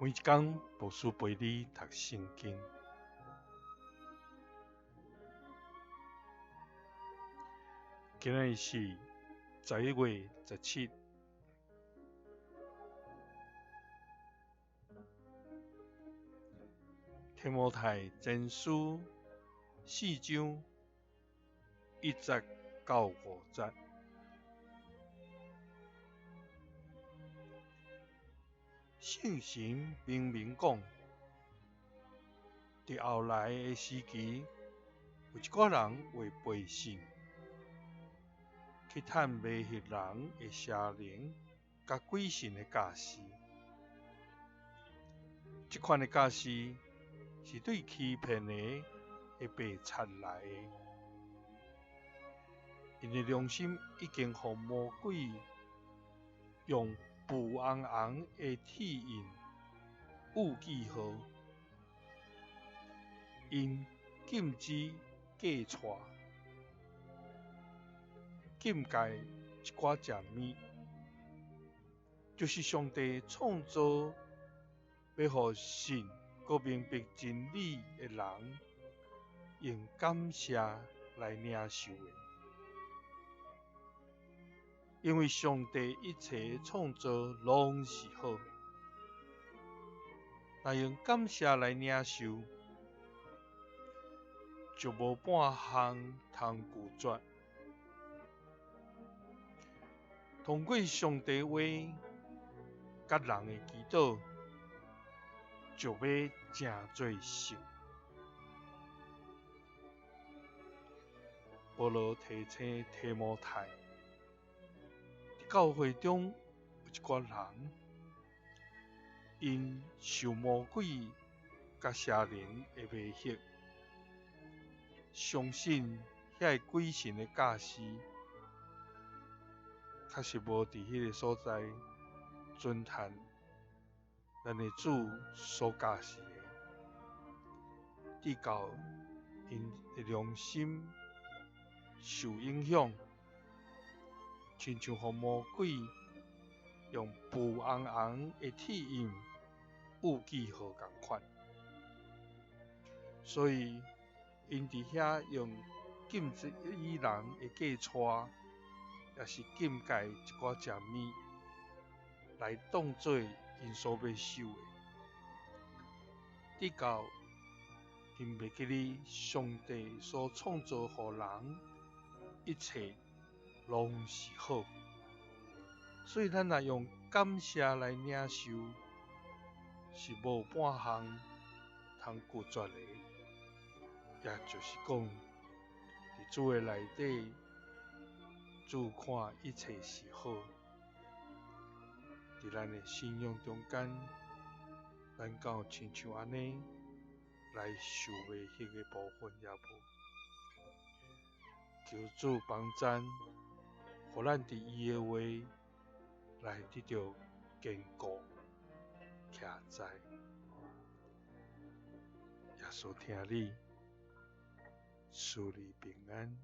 每一天，牧师陪你读圣经。今日是11月17日。提摩太前书4章1节到5节。圣神明明讲，伫后来的时期，有一个人为背信，去探卖迄人的邪灵，甲鬼神的教示。这款的教示是对欺骗的会被贼来的，因的良心已经被魔鬼用布红红的铁印误记号，因禁止假传，禁戒一寡食物，就是上帝创造要互信佮明白真理的人用感谢来领受的。因为上帝一切创造拢是好，若用感谢来领受，就无半项通拒绝。通过上帝话甲人的祈祷，就要正做神。保罗提醒提摩太，伫教会中有一个人，因受魔鬼甲邪灵的迷惑，相信遐个鬼神的教示，确实无伫迄个所在遵探咱的主所教示的，直到因的良心受影响，亲像互魔鬼用布红红的铁印误记号共款。所以因伫遐用禁止人的假传，也是禁戒一寡食物，来当作因所要受的，直到因袂记哩上帝所创造互人一切拢是好。所以咱若用感谢来领受，是无半项通拒绝的。也就是讲，伫主的内底，主看一切是好。伫咱的信仰中间，咱敢有亲像安尼来受袂迄个部分也无？求主帮咱，互咱伫伊的话来得到坚固徛在。耶稣听你，赐你平安。